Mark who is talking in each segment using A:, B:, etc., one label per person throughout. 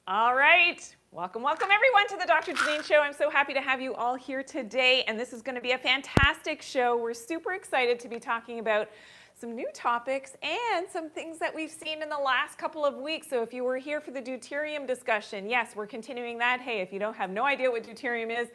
A: All right. Welcome everyone to the Dr. Janine Show. I'm so happy to have you all here today, and this is going to be a fantastic show. We're super excited to be talking about some new topics and some things that we've seen in the last couple of weeks. So if you were here for the deuterium discussion, yes, we're continuing that. Hey, if you don't have no idea what deuterium is,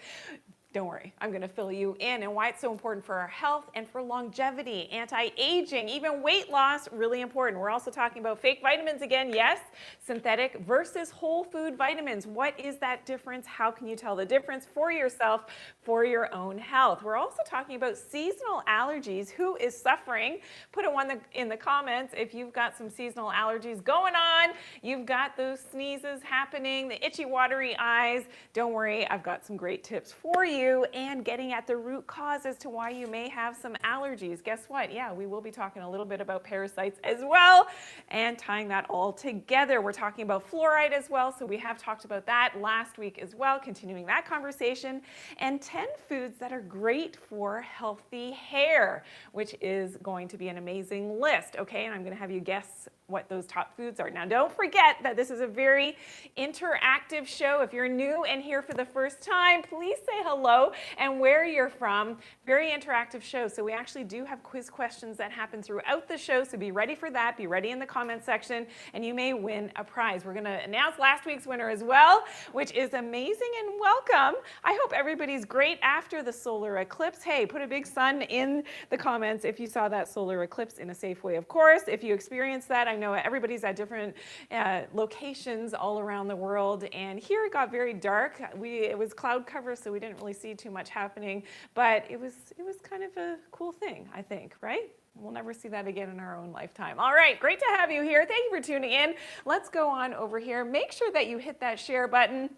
A: don't worry, I'm going to fill you in and why it's so important for our health and for longevity, anti-aging, even weight loss, really important. We're also talking about fake vitamins again, yes, synthetic versus whole food vitamins. What is that difference? How can you tell the difference for yourself, for your own health? We're also talking about seasonal allergies. Who is suffering? Put a one in the comments if you've got some seasonal allergies going on. You've got those sneezes happening, the itchy, watery eyes. Don't worry, I've got some great tips for you. And getting at the root cause as to why you may have some allergies. Guess what? Yeah, we will be talking a little bit about parasites as well and tying that all together. We're talking about fluoride as well, so we have talked about that last week as well, continuing that conversation. And 10 foods that are great for healthy hair, which is going to be an amazing list, okay? And I'm going to have you guess what those top foods are. Now, don't forget that this is a very interactive show. If you're new and here for the first time, please say hello and where you're from. Very interactive show. So we actually do have quiz questions that happen throughout the show, so be ready for that. Be ready in the comment section, and you may win a prize. We're going to announce last week's winner as well, which is amazing, and welcome. I hope everybody's great after the solar eclipse. Hey, put a big sun in the comments if you saw that solar eclipse in a safe way, of course. If you experienced that, I know everybody's at different locations all around the world, and here it got very dark. It was cloud cover, so we didn't really see too much happening, but it was kind of a cool thing, I think, right? We'll never see that again in our own lifetime. All right, great to have you here. Thank you for tuning in. Let's go on over here. Make sure that you hit that share button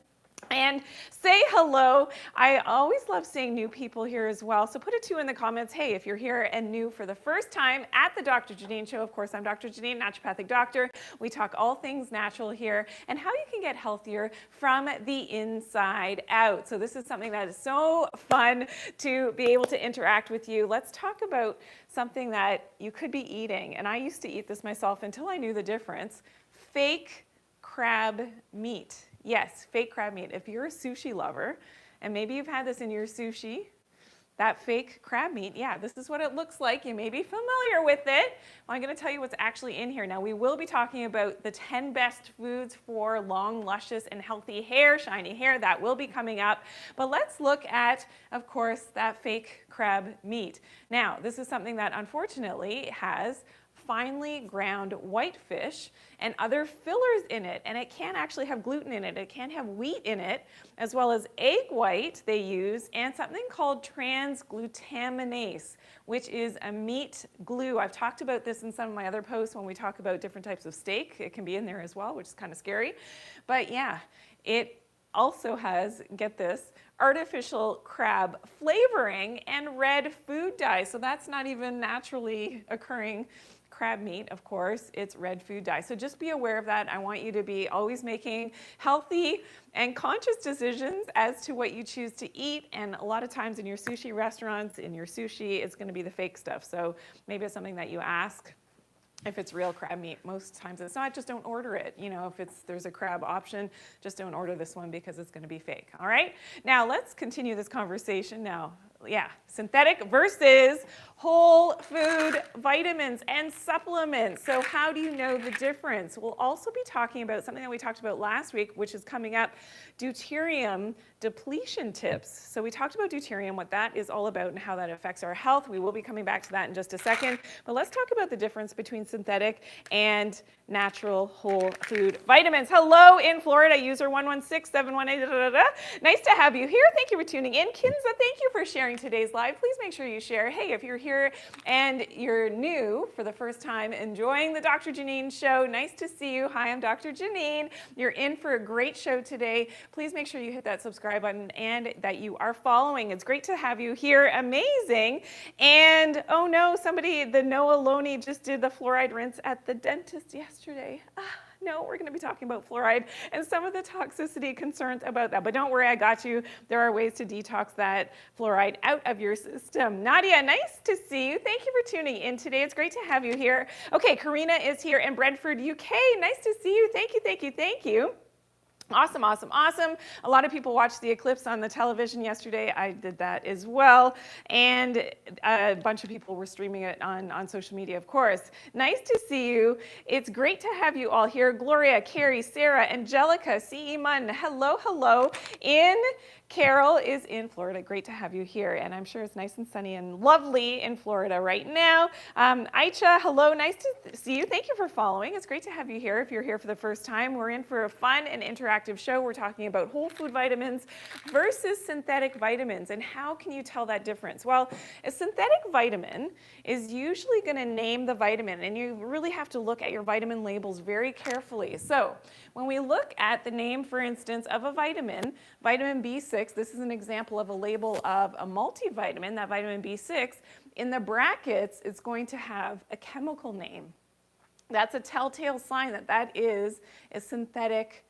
A: and say hello. I always love seeing new people here as well. So put a 2 in the comments. Hey, if you're here and new for the first time at the Dr. Janine Show, of course, I'm Dr. Janine, naturopathic doctor. We talk all things natural here and how you can get healthier from the inside out. So this is something that is so fun to be able to interact with you. Let's talk about something that you could be eating. And I used to eat this myself until I knew the difference. Fake crab meat. Yes, fake crab meat. If you're a sushi lover, and maybe you've had this in your sushi, that fake crab meat, yeah, this is what it looks like. You may be familiar with it. Well, I'm going to tell you what's actually in here. Now, we will be talking about the 10 best foods for long, luscious, and healthy hair, shiny hair. That will be coming up. But let's look at, of course, that fake crab meat. Now, this is something that unfortunately has finely ground white fish and other fillers in it, and it can actually have gluten in it. It can have wheat in it, as well as egg white they use, and something called transglutaminase, which is a meat glue. I've talked about this in some of my other posts when we talk about different types of steak. It can be in there as well, which is kind of scary. But yeah, it also has, get this, artificial crab flavoring and red food dye. So that's not even naturally occurring crab meat, of course, it's red food dye. So just be aware of that. I want you to be always making healthy and conscious decisions as to what you choose to eat. And a lot of times in your sushi restaurants, in your sushi, it's going to be the fake stuff. So maybe it's something that you ask if it's real crab meat. Most times it's not, just don't order it. You know, if there's a crab option, just don't order this one because it's going to be fake. All right? Now let's continue this conversation now. Yeah, synthetic versus whole food vitamins and supplements. So how do you know the difference? We'll also be talking about something that we talked about last week, which is coming up, deuterium depletion tips. So we talked about deuterium, what that is all about and how that affects our health. We will be coming back to that in just a second. But let's talk about the difference between synthetic and natural whole food vitamins. Hello in Florida, user 116718. Nice to have you here. Thank you for tuning in. Kinza, thank you for sharing today's live. Please make sure you share. Hey, if you're here and you're new for the first time, enjoying the Dr. Janine Show, nice to see you. Hi, I'm Dr. Janine. You're in for a great show today. Please make sure you hit that subscribe button and that you are following. It's great to have you here. Amazing. And oh no, the Noah Loney just did the fluoride rinse at the dentist yesterday. No, we're going to be talking about fluoride and some of the toxicity concerns about that. But don't worry, I got you. There are ways to detox that fluoride out of your system. Nadia, nice to see you. Thank you for tuning in today. It's great to have you here. Okay, Karina is here in Brentford, UK. Nice to see you. Thank you, thank you, thank you. Awesome, awesome, awesome. A lot of people watched the eclipse on the television yesterday. I did that as well. And a bunch of people were streaming it on social media, of course. Nice to see you. It's great to have you all here. Gloria, Carrie, Sarah, Angelica, C.E. Munn, hello, hello. Carol is in Florida. Great to have you here. And I'm sure it's nice and sunny and lovely in Florida right now. Aicha, hello. Nice to see you. Thank you for following. It's great to have you here. If you're here for the first time, we're in for a fun and interactive show. We're talking about whole food vitamins versus synthetic vitamins. And how can you tell that difference? Well, a synthetic vitamin is usually going to name the vitamin. And you really have to look at your vitamin labels very carefully. So when we look at the name, for instance, of a vitamin, vitamin B6, this is an example of a label of a multivitamin, that vitamin B6. In the brackets, it's going to have a chemical name. That's a telltale sign that that is a synthetic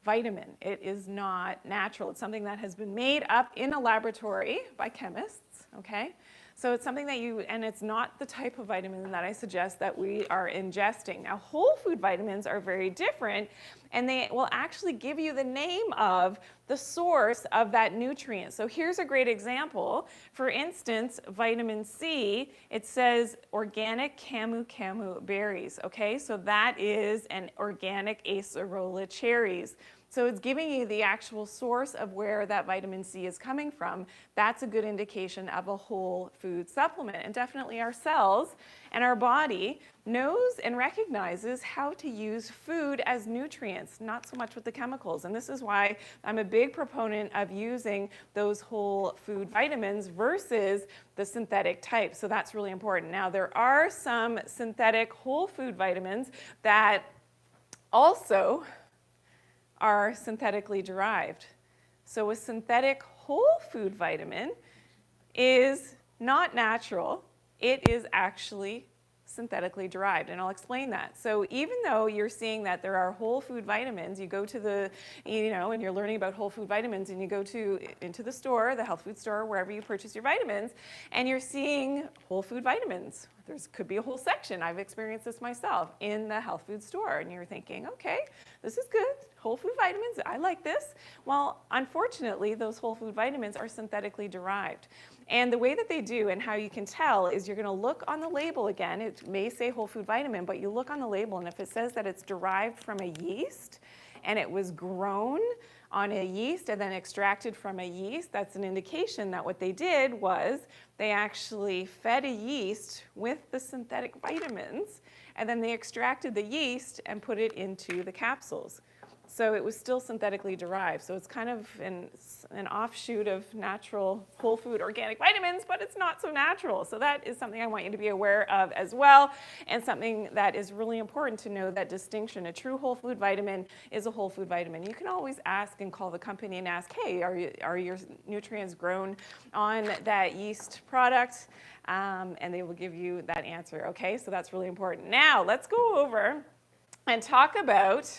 A: vitamin. It is not natural. It's something that has been made up in a laboratory by chemists, okay? So it's something that and it's not the type of vitamin that I suggest that we are ingesting. Now, whole food vitamins are very different, and they will actually give you the name of the source of that nutrient. So here's a great example. For instance, vitamin C, it says organic camu berries, okay? So that is an organic acerola cherries. So it's giving you the actual source of where that vitamin C is coming from. That's a good indication of a whole food supplement. And definitely our cells and our body knows and recognizes how to use food as nutrients, not so much with the chemicals. And this is why I'm a big proponent of using those whole food vitamins versus the synthetic type. So that's really important. Now, there are some synthetic whole food vitamins that also are synthetically derived. So a synthetic whole food vitamin is not natural. It is actually synthetically derived, and I'll explain that. So even though you're seeing that there are whole food vitamins, you go to the, and you're learning about whole food vitamins, and you go into the store, the health food store, wherever you purchase your vitamins, and you're seeing whole food vitamins. There could be a whole section, I've experienced this myself, in the health food store, and you're thinking, okay, this is good, whole food vitamins, I like this. Well, unfortunately, those whole food vitamins are synthetically derived. And the way that they do and how you can tell is you're going to look on the label again. It may say whole food vitamin, but you look on the label, and if it says that it's derived from a yeast and it was grown on a yeast and then extracted from a yeast, that's an indication that what they did was they actually fed a yeast with the synthetic vitamins, and then they extracted the yeast and put it into the capsules. So it was still synthetically derived. So it's kind of an offshoot of natural whole food organic vitamins, but it's not so natural. So that is something I want you to be aware of as well, and something that is really important to know, that distinction. A true whole food vitamin is a whole food vitamin. You can always ask and call the company and ask, hey, are your nutrients grown on that yeast product? And they will give you that answer, okay? So that's really important. Now, let's go over and talk about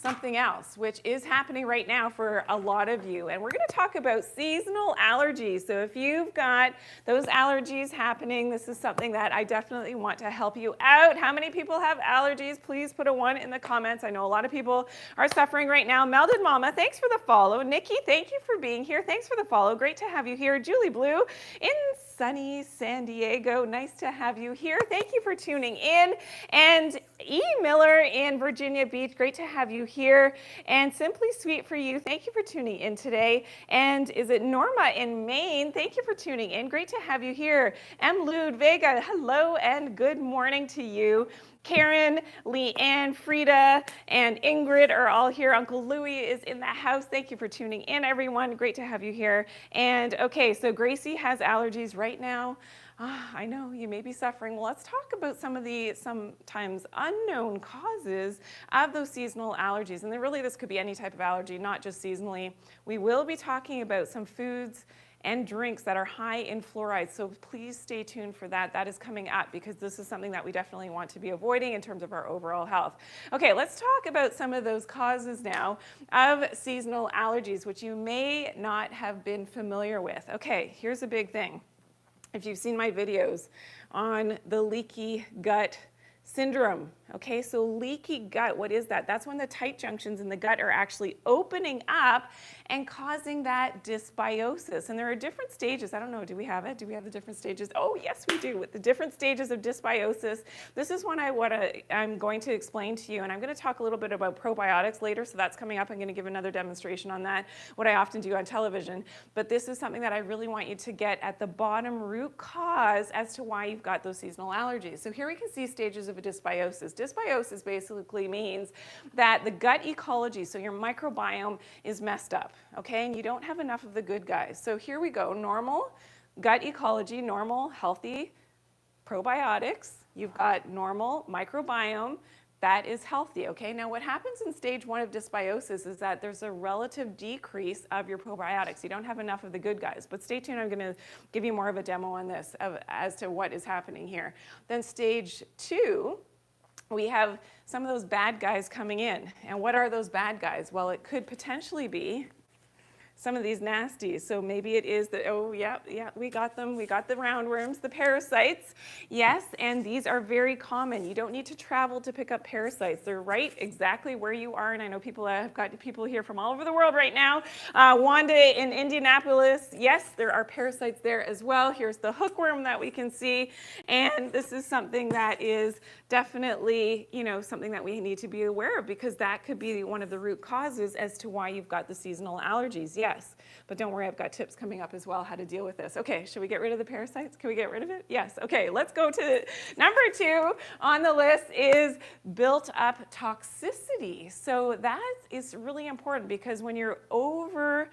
A: something else, which is happening right now for a lot of you. And we're going to talk about seasonal allergies. So if you've got those allergies happening, this is something that I definitely want to help you out. How many people have allergies? Please put a 1 in the comments. I know a lot of people are suffering right now. Melded Mama, thanks for the follow. Nikki, thank you for being here. Thanks for the follow. Great to have you here. Julie Blue in sunny San Diego. Nice to have you here. Thank you for tuning in. And E. Miller in Virginia Beach, great to have you here. And Simply Sweet for you, thank you for tuning in today. And is it Norma in Maine? Thank you for tuning in. Great to have you here. M. Lude Vega, hello and good morning to you. Karen, Leanne, Frida, and Ingrid are all here. Uncle Louie is in the house. Thank you for tuning in, everyone. Great to have you here. And okay, so Gracie has allergies right now. I know you may be suffering. Well, let's talk about some of the sometimes unknown causes of those seasonal allergies. And really, this could be any type of allergy, not just seasonally. We will be talking about some foods and drinks that are high in fluoride. So please stay tuned for that. That is coming up because this is something that we definitely want to be avoiding in terms of our overall health. Okay, let's talk about some of those causes now of seasonal allergies, which you may not have been familiar with. Okay, here's a big thing. If you've seen my videos on the leaky gut syndrome. Okay, so leaky gut, what is that? That's when the tight junctions in the gut are actually opening up and causing that dysbiosis. And there are different stages. I don't know, do we have it? Do we have the different stages? Oh, yes, we do, with the different stages of dysbiosis. This is what I'm going to explain to you, and I'm going to talk a little bit about probiotics later, so that's coming up. I'm going to give another demonstration on that, what I often do on television. But this is something that I really want you to get at the bottom root cause as to why you've got those seasonal allergies. So here we can see stages of a dysbiosis. Dysbiosis basically means that the gut ecology, so your microbiome, is messed up, okay? And you don't have enough of the good guys. So here we go, normal gut ecology, normal, healthy probiotics. You've got normal microbiome. That is healthy, okay? Now what happens in stage 1 of dysbiosis is that there's a relative decrease of your probiotics. You don't have enough of the good guys, but stay tuned, I'm gonna give you more of a demo on this as to what is happening here. Then stage 2, we have some of those bad guys coming in. And what are those bad guys? Well, it could potentially be some of these nasties. So maybe it is the, oh yeah, we got them. We got the roundworms, the parasites. Yes, and these are very common. You don't need to travel to pick up parasites. They're right exactly where you are. And I know people, I've got people here from all over the world right now. Wanda in Indianapolis, yes, there are parasites there as well. Here's the hookworm that we can see. And this is something that is definitely, you know, something that we need to be aware of, because that could be one of the root causes as to why you've got the seasonal allergies. Yes, but don't worry, I've got tips coming up as well how to deal with this. Okay, should we get rid of the parasites? Can we get rid of it? Yes. Okay, let's go to number 2 on the list is built up toxicity. So that is really important, because when you're over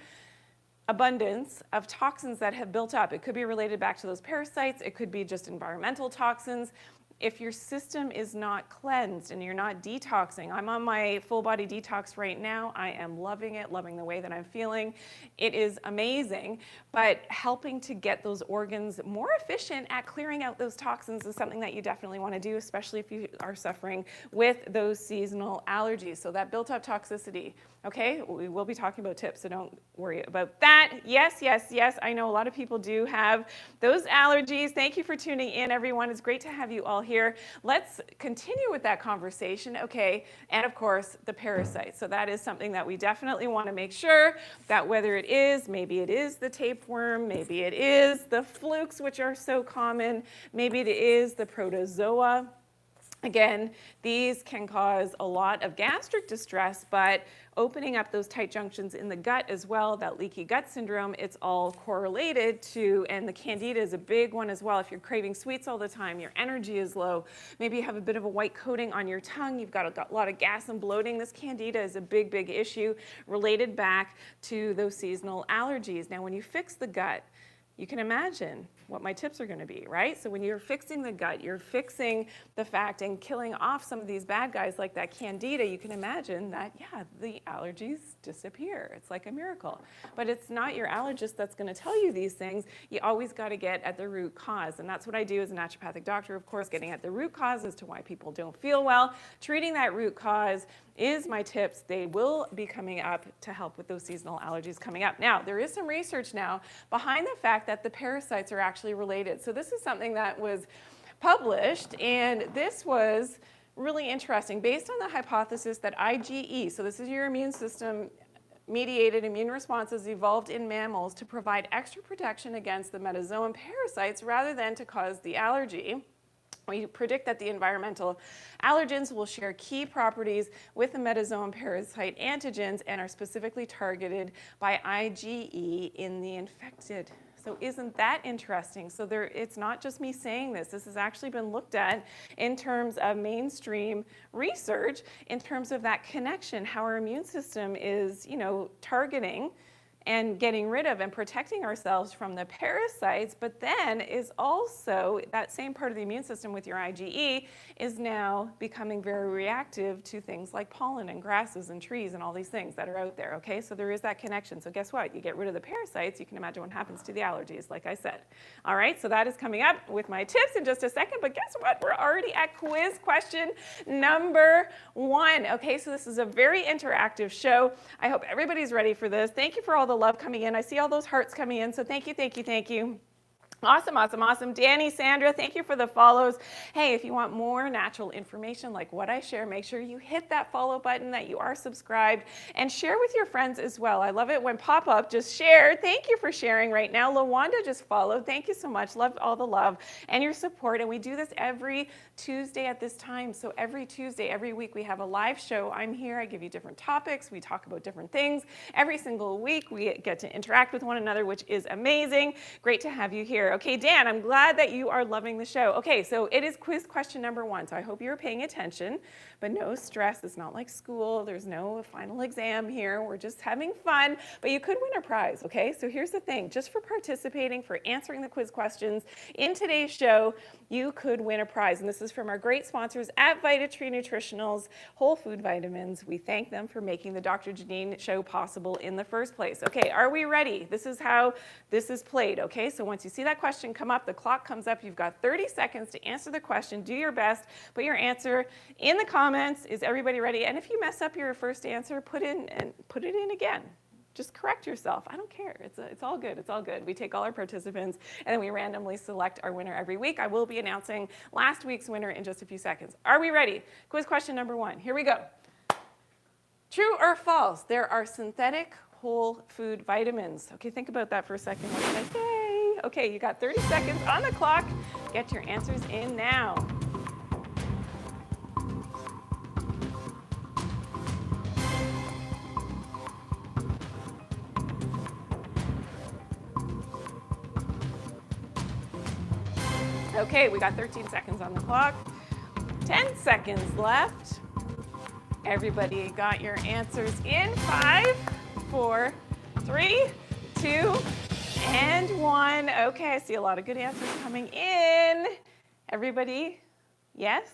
A: abundance of toxins that have built up, it could be related back to those parasites, it could be just environmental toxins. If your system is not cleansed and you're not detoxing, I'm on my full body detox right now. I am loving it, loving the way that I'm feeling. It is amazing, but helping to get those organs more efficient at clearing out those toxins is something that you definitely want to do, especially if you are suffering with those seasonal allergies. So that built up toxicity. Okay, we will be talking about tips, so don't worry about that. Yes, yes, yes, I know a lot of people do have those allergies. Thank you for tuning in, everyone. It's great to have you all here. Let's continue with that conversation, okay? And of course, the parasites. So that is something that we definitely want to make sure that whether it is, maybe it is the tapeworm, maybe it is the flukes, which are so common, maybe it is the protozoa. Again, these can cause a lot of gastric distress, but opening up those tight junctions in the gut as well, that leaky gut syndrome, it's all correlated to, and the candida is a big one as well. If you're craving sweets all the time, your energy is low, maybe you have a bit of a white coating on your tongue, you've got a lot of gas and bloating, this candida is a big, big issue related back to those seasonal allergies. Now, when you fix the gut, you can imagine what my tips are going to be, right? So when you're fixing the gut, you're fixing the fact and killing off some of these bad guys like that candida, you can imagine that, yeah, the allergies disappear. It's like a miracle. But it's not your allergist that's going to tell you these things. You always got to get at the root cause. And that's what I do as a naturopathic doctor, of course, getting at the root cause as to why people don't feel well. Treating that root cause is my tips. They will be coming up to help with those seasonal allergies coming up. Now, there is some research now behind the fact that the parasites are actually related. So this is something that was published, and this was really interesting based on the hypothesis that IgE, so this is your immune system mediated immune responses evolved in mammals to provide extra protection against the metazoan parasites rather than to cause the allergy. We predict that the environmental allergens will share key properties with the metazoan parasite antigens and are specifically targeted by IgE in the infected. So isn't that interesting? So it's not just me saying this. This has actually been looked at in terms of mainstream research, in terms of that connection, how our immune system is, targeting and getting rid of and protecting ourselves from the parasites, but then is also, that same part of the immune system with your IgE is now becoming very reactive to things like pollen and grasses and trees and all these things that are out there, okay? So there is that connection. So guess what? You get rid of the parasites, you can imagine what happens to the allergies, like I said. All right, so that is coming up with my tips in just a second, but guess what? We're already at quiz question number 1. Okay, so this is a very interactive show. I hope everybody's ready for this. Thank you for all the love coming in. I see all those hearts coming in, so thank you, thank you, thank you. Awesome, awesome, awesome. Danny, Sandra, thank you for the follows. Hey, if you want more natural information like what I share, make sure you hit that follow button, that you are subscribed, and share with your friends as well. I love it when pop-up just shared. Thank you for sharing right now. Lawanda just followed. Thank you so much. Love all the love and your support. And we do this every Tuesday at this time. So every Tuesday, every week, we have a live show. I'm here. I give you different topics. We talk about different things. Every single week, we get to interact with one another, which is amazing. Great to have you here. Okay, Dan, I'm glad that you are loving the show. Okay, so it is quiz question number 1. So I hope you're paying attention, but no stress. It's not like school. There's no final exam here. We're just having fun, but you could win a prize, okay? So here's the thing. Just for participating, for answering the quiz questions in today's show, you could win a prize. And this is from our great sponsors at VitaTree Nutritionals, Whole Food Vitamins. We thank them for making the Dr. Janine Show possible in the first place. Okay, are we ready? This is how this is played, okay? So once you see that question come up, the clock comes up, you've got 30 seconds to answer the question. Do your best, put your answer in the comments. Is everybody ready? And if you mess up your first answer, put it in again. Just correct yourself. I don't care. It's all good. It's all good. We take all our participants and then we randomly select our winner every week. I will be announcing last week's winner in just a few seconds. Are we ready? Quiz question number 1. Here we go. True or false? There are synthetic whole food vitamins. Okay, think about that for a second. What did I say? Okay, you got 30 seconds on the clock. Get your answers in now. Okay, we got 13 seconds on the clock. 10 seconds left. Everybody got your answers in. 5, 4, 3, 2, and 1. Okay, I see a lot of good answers coming in. Everybody, yes?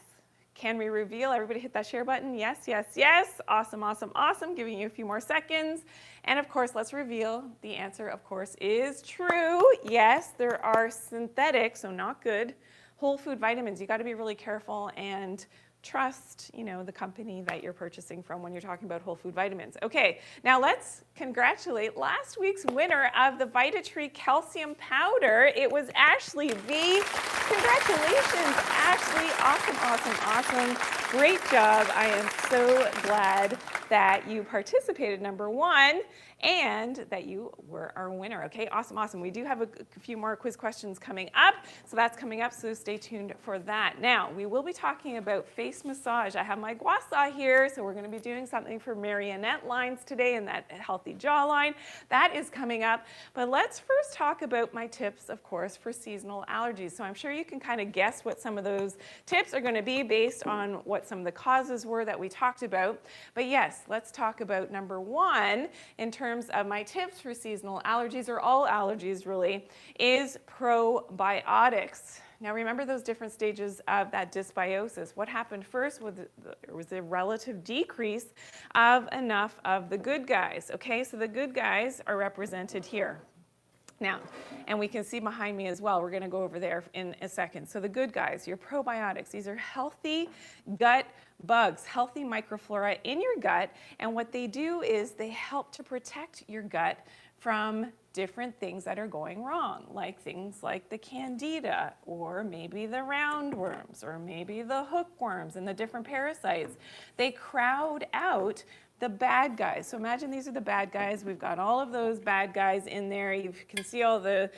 A: Can we reveal? Everybody hit that share button. Yes, yes, yes. Awesome, awesome, awesome. Giving you a few more seconds. And of course, let's reveal. The answer, of course, is true. Yes, there are synthetic, so not good, whole food vitamins. You got to be really careful and trust, the company that you're purchasing from when you're talking about whole food vitamins. Okay, now let's congratulate last week's winner of the VitaTree calcium powder. It was Ashley V. Congratulations, Ashley. Awesome, awesome, awesome. Great job. I am so glad that you participated, number 1, and that you were our winner. Okay, awesome, awesome. We do have a few more quiz questions coming up, so that's coming up, so stay tuned for that. Now, we will be talking about face massage. I have my Guasha here, so we're going to be doing something for marionette lines today and that healthy jawline. That is coming up, but let's first talk about my tips, of course, for seasonal allergies. So I'm sure you can kind of guess what some of those tips are going to be based on what some of the causes were that we talked about. But yes, let's talk about number 1 in terms of my tips for seasonal allergies, or all allergies really, is probiotics. Now remember those different stages of that dysbiosis. What happened first was there was a relative decrease of enough of the good guys. Okay, so the good guys are represented here. Now, and we can see behind me as well, we're going to go over there in a second. So the good guys, your probiotics, these are healthy gut bugs, healthy microflora in your gut, and what they do is they help to protect your gut from different things that are going wrong, like things like the candida, or maybe the roundworms, or maybe the hookworms and the different parasites. They crowd out the bad guys. So imagine these are the bad guys. We've got all of those bad guys in there. You can see all the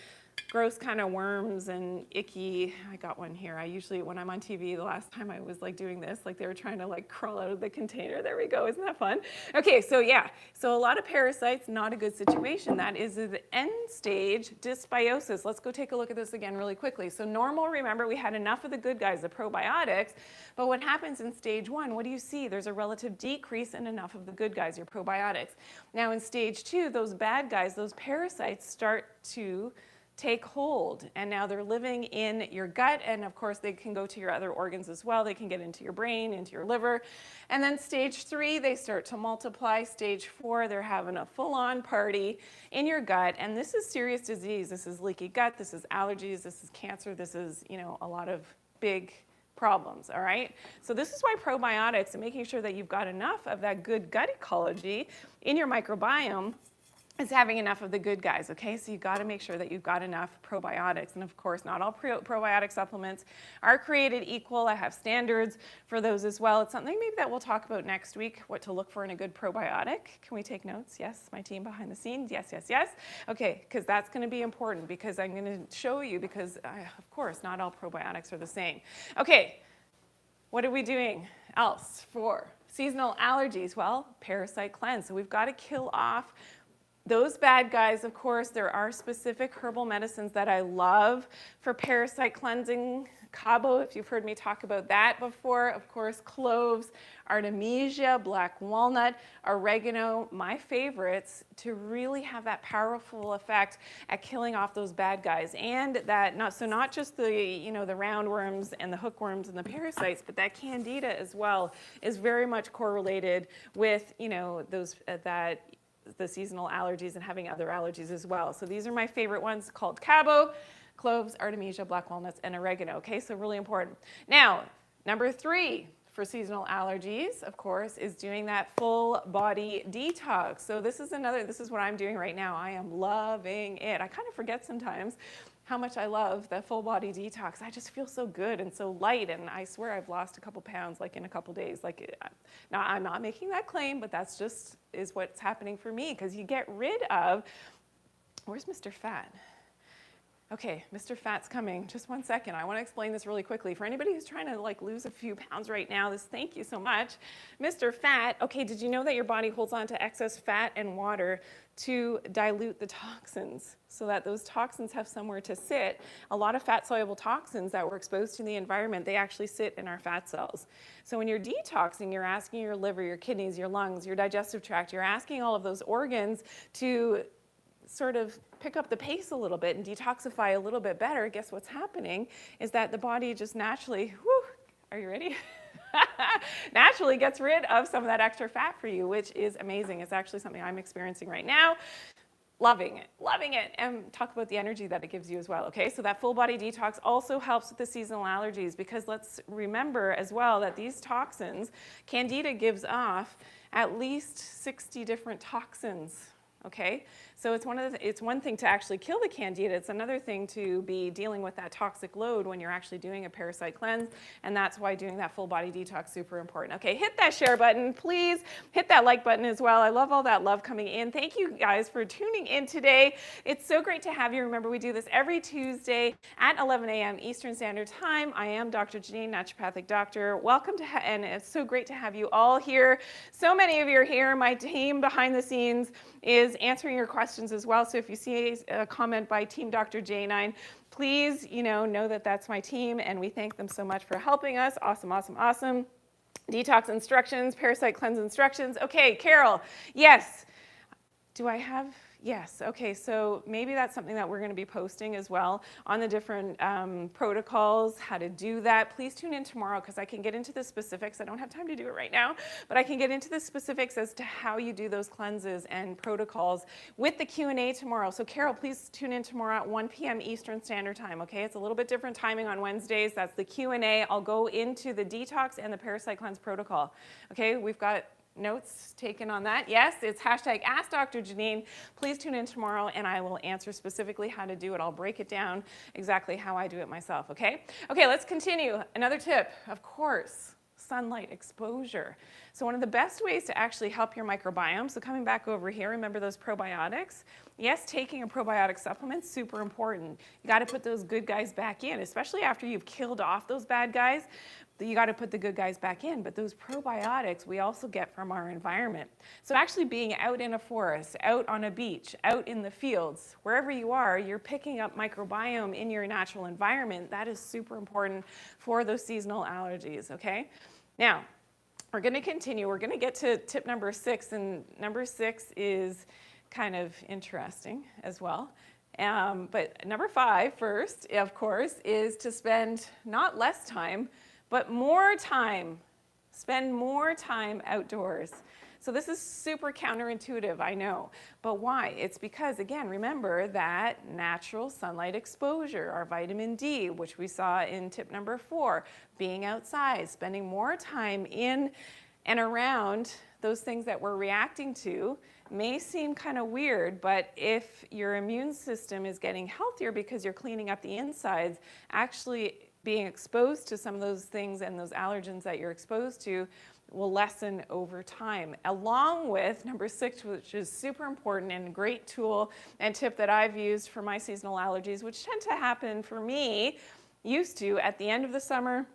A: gross kind of worms and icky. I got one here. I usually, when I'm on TV, the last time I was like doing this, like they were trying to like crawl out of the container. There we go. Isn't that fun? Okay, so yeah. So a lot of parasites, not a good situation. That is the end stage dysbiosis. Let's go take a look at this again really quickly. So normal, remember, we had enough of the good guys, the probiotics, but what happens in stage 1, what do you see? There's a relative decrease in enough of the good guys, your probiotics. Now in stage 2, those bad guys, those parasites start to take hold, and now they're living in your gut, and of course they can go to your other organs as well. They can get into your brain, into your liver, and then stage 3, they start to multiply. Stage 4, they're having a full-on party in your gut, and this is serious disease. This is leaky gut, this is allergies, this is cancer, this is, a lot of big problems, all right? So this is why probiotics and making sure that you've got enough of that good gut ecology in your microbiome is having enough of the good guys, okay? So you've got to make sure that you've got enough probiotics. And of course, not all probiotic supplements are created equal. I have standards for those as well. It's something maybe that we'll talk about next week, what to look for in a good probiotic. Can we take notes? Yes, my team behind the scenes. Yes, yes, yes. Okay, because that's going to be important because I'm going to show you because, of course, not all probiotics are the same. Okay, what are we doing else for seasonal allergies? Well, parasite cleanse. So we've got to kill off those bad guys. Of course, there are specific herbal medicines that I love for parasite cleansing. Cabo, if you've heard me talk about that before. Of course, cloves, artemisia, black walnut, oregano, my favorites to really have that powerful effect at killing off those bad guys. And that, not just the, the roundworms and the hookworms and the parasites, but that candida as well is very much correlated with, those, the seasonal allergies and having other allergies as well. So these are my favorite ones called Cabo, cloves, artemisia, black walnuts, and oregano. Okay, so really important. Now, number 3 for seasonal allergies, of course, is doing that full body detox. So this is what I'm doing right now. I am loving it. I kind of forget sometimes how much I love the full body detox. I just feel so good and so light, and I swear I've lost a couple pounds like in a couple days. Now I'm not making that claim, but that's just is what's happening for me because you get rid of, where's Mr. Fat? Okay, Mr. Fat's coming. Just one second. I want to explain this really quickly. For anybody who's trying to lose a few pounds right now, thank you so much. Mr. Fat, okay, did you know that your body holds on to excess fat and water to dilute the toxins so that those toxins have somewhere to sit? A lot of fat-soluble toxins that were exposed to the environment, they actually sit in our fat cells. So when you're detoxing, you're asking your liver, your kidneys, your lungs, your digestive tract, you're asking all of those organs to sort of pick up the pace a little bit and detoxify a little bit better. Guess what's happening is that the body just naturally, are you ready? Naturally gets rid of some of that extra fat for you, which is amazing. It's actually something I'm experiencing right now. Loving it, and talk about the energy that it gives you as well, okay? So that full body detox also helps with the seasonal allergies because let's remember as well that these toxins, Candida gives off at least 60 different toxins. Okay, so it's one thing to actually kill the candida. It's another thing to be dealing with that toxic load when you're actually doing a parasite cleanse, and that's why doing that full body detox is super important. Okay, hit that share button, please. Hit that like button as well. I love all that love coming in. Thank you guys for tuning in today. It's so great to have you. Remember, we do this every Tuesday at 11 a.m. Eastern Standard Time. I am Dr. Janine, naturopathic doctor. Welcome to, and it's so great to have you all here. So many of you are here. My team behind the scenes is answering your questions as well. So if you see a comment by Team Dr. J9, please, know that that's my team, and we thank them so much for helping us. Awesome, awesome, awesome. Detox instructions, parasite cleanse instructions. Okay, Carol, yes. Do I have? Yes, okay, so maybe that's something that we're going to be posting as well on the different protocols, how to do that. Please tune in tomorrow because I can get into the specifics. I don't have time to do it right now, but I can get into the specifics as to how you do those cleanses and protocols with the Q&A tomorrow. So Carol, please tune in tomorrow at 1 p.m. Eastern Standard Time, okay? It's a little bit different timing on Wednesdays. That's the Q&A. I'll go into the detox and the parasite cleanse protocol, okay? We've got notes taken on that. Yes, it's hashtag Ask Dr. Janine. Please tune in tomorrow and I will answer specifically how to do it. I'll break it down exactly how I do it myself, okay? Okay, let's continue. Another tip, of course, sunlight exposure. So one of the best ways to actually help your microbiome, so coming back over here, remember those probiotics? Yes, taking a probiotic supplement, super important. You got to put those good guys back in, especially after you've killed off those bad guys. You got to put the good guys back in, but those probiotics we also get from our environment. So actually being out in a forest, out on a beach, out in the fields, wherever you are, you're picking up microbiome in your natural environment. That is super important for those seasonal allergies, okay? Now, we're going to continue. We're going to get to tip number 6, and number 6 is kind of interesting as well. But number 5 first, of course, is to spend not less time, but more time, spend more time outdoors. So this is super counterintuitive, I know, but why? It's because, again, remember that natural sunlight exposure, our vitamin D, which we saw in tip number 4, being outside, spending more time in and around those things that we're reacting to may seem kind of weird, but if your immune system is getting healthier because you're cleaning up the insides, actually being exposed to some of those things and those allergens that you're exposed to will lessen over time. Along with number 6, which is super important and a great tool and tip that I've used for my seasonal allergies, which tend to happen for me, used to at the end of the summer,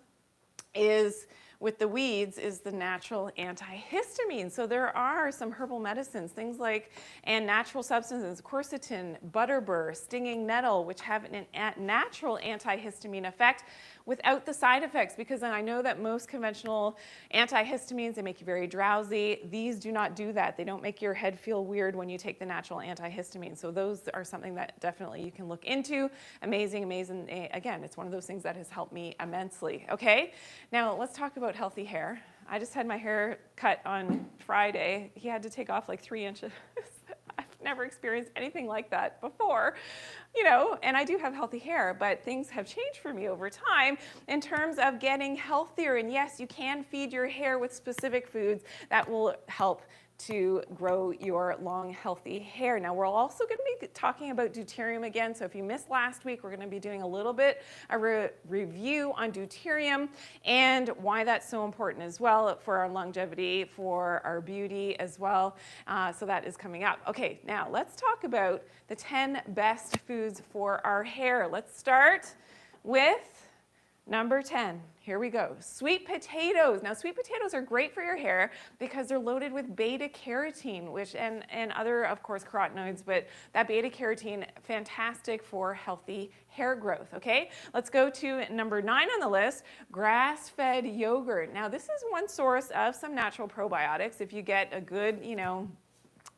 A: is with the weeds, is the natural antihistamine. So there are some herbal medicines, things like, and natural substances, quercetin, butterbur, stinging nettle, which have a natural antihistamine effect without the side effects, because I know that most conventional antihistamines, they make you very drowsy. These do not do that. They don't make your head feel weird when you take the natural antihistamine. So those are something that definitely you can look into. Amazing, amazing. Again, it's one of those things that has helped me immensely. Okay, now let's talk about healthy hair. I just had my hair cut on Friday. He had to take off like 3 inches. I've never experienced anything like that before, you know, and I do have healthy hair, but things have changed for me over time in terms of getting healthier. And yes, you can feed your hair with specific foods that will help to grow your long, healthy hair. Now, we're also going to be talking about deuterium again. So if you missed last week, we're going to be doing a little bit of a review on deuterium and why that's so important as well for our longevity, for our beauty as well. So that is coming up. Okay, now let's talk about the 10 best foods for our hair. Let's start with number 10. Here we go. Sweet potatoes. Now, sweet potatoes are great for your hair because they're loaded with beta carotene, which and other, of course, carotenoids, but that beta carotene, fantastic for healthy hair growth. Okay, let's go to number 9 on the list, grass-fed yogurt. Now, this is one source of some natural probiotics. If you get a good, you know,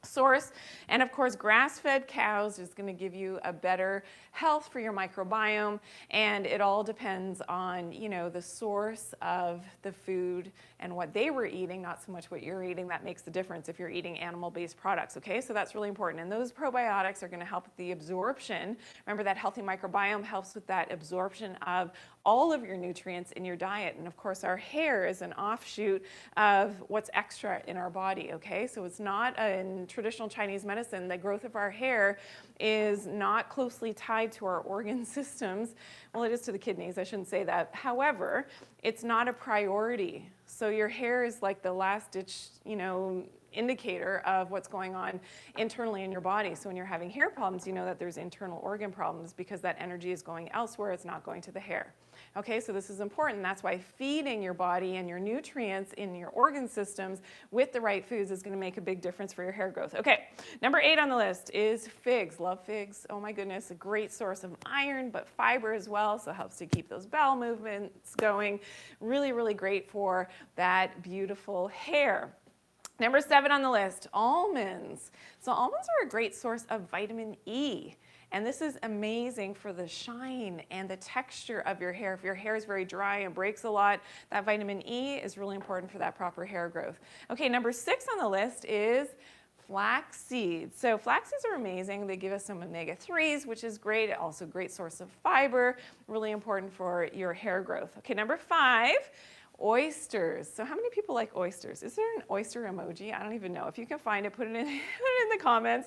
A: source, and of course grass-fed cows is going to give you a better health for your microbiome, and it all depends on, you know, the source of the food and what they were eating, not so much what you're eating. That makes the difference if you're eating animal-based products. Okay, so that's really important, and those probiotics are going to help with the absorption. Remember that healthy microbiome helps with that absorption of all of your nutrients in your diet, and of course our hair is an offshoot of what's extra in our body. Okay, so it's not in traditional Chinese medicine, the growth of our hair is not closely tied to our organ systems. Well, it is to the kidneys, I shouldn't say that. However, it's not a priority. So your hair is like the last ditch, you know, indicator of what's going on internally in your body. So when you're having hair problems, you know that there's internal organ problems because that energy is going elsewhere, it's not going to the hair. Okay, so this is important. That's why feeding your body and your nutrients in your organ systems with the right foods is going to make a big difference for your hair growth. Okay, number 8 on the list is figs. Love figs. Oh my goodness, a great source of iron, but fiber as well, so it helps to keep those bowel movements going. Really, really great for that beautiful hair. Number 7 on the list, almonds. So almonds are a great source of vitamin E. And this is amazing for the shine and the texture of your hair. If your hair is very dry and breaks a lot, that vitamin E is really important for that proper hair growth. Okay, number 6 on the list is flax seeds. So flax seeds are amazing. They give us some omega-3s, which is great. Also a great source of fiber, really important for your hair growth. Okay, number 5. Oysters. So how many people like oysters? Is there an oyster emoji? I don't even know. If you can find it, put it in the comments.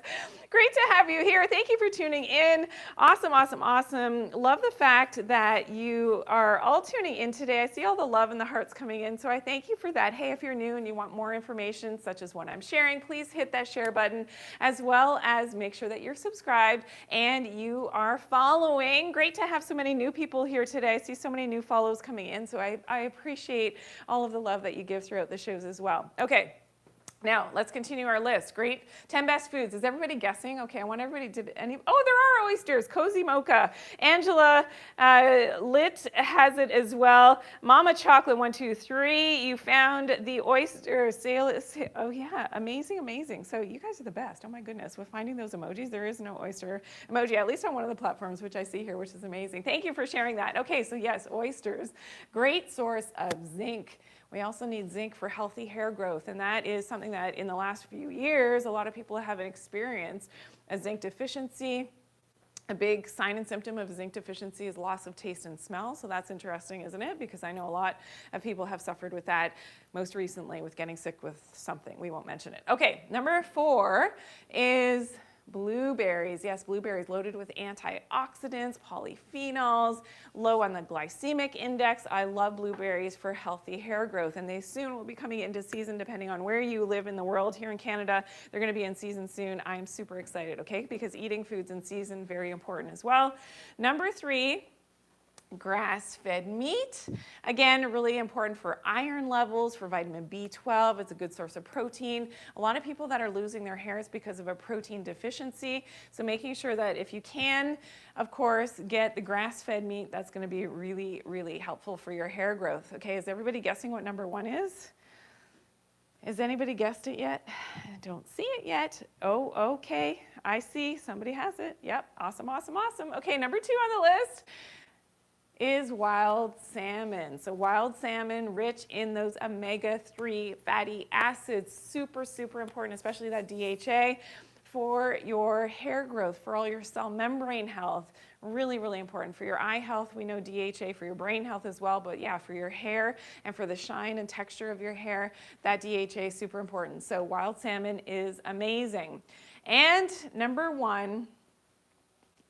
A: Great to have you here. Thank you for tuning in. Awesome, awesome, awesome. Love the fact that you are all tuning in today. I see all the love and the hearts coming in, so I thank you for that. Hey, if you're new and you want more information such as what I'm sharing, please hit that share button, as well as make sure that you're subscribed and you are following. Great to have so many new people here today. I see so many new follows coming in, so I appreciate all of the love that you give throughout the shows as well. Okay, now let's continue our list. Great, 10 best foods. Is everybody guessing? Okay, I want everybody to, oh, there are oysters. Cozy Mocha. Angela Lit has it as well. Mama Chocolate 123. You found the oyster sale. Oh yeah, amazing, amazing. So you guys are the best. Oh my goodness, with finding those emojis, there is no oyster emoji, at least on one of the platforms, which I see here, which is amazing. Thank you for sharing that. Okay, so yes, oysters, great source of zinc. We also need zinc for healthy hair growth, and that is something that in the last few years, a lot of people have experienced a zinc deficiency. A big sign and symptom of zinc deficiency is loss of taste and smell. So that's interesting, isn't it? Because I know a lot of people have suffered with that most recently with getting sick with something. We won't mention it. Okay, number 4 is blueberries. Yes, blueberries loaded with antioxidants, polyphenols, low on the glycemic index. I love blueberries for healthy hair growth, and they soon will be coming into season depending on where you live in the world. Here in Canada, they're going to be in season soon. I'm super excited, okay? Because eating foods in season, very important as well. Number 3, grass-fed meat. Again, really important for iron levels, for vitamin B12. It's a good source of protein. A lot of people that are losing their hairs because of a protein deficiency. So making sure that if you can, of course, get the grass-fed meat, that's going to be really, really helpful for your hair growth. Okay, is everybody guessing what number 1 is? Has anybody guessed it yet? I don't see it yet. Oh, okay. I see. Somebody has it. Yep. Awesome, awesome, awesome. Okay, number 2 on the list is wild salmon. So wild salmon, rich in those omega-3 fatty acids, super, super important, especially that DHA for your hair growth, for all your cell membrane health. Really, really important for your eye health. We know DHA for your brain health as well, but yeah, for your hair and for the shine and texture of your hair, that DHA is super important. So wild salmon is amazing. And number 1,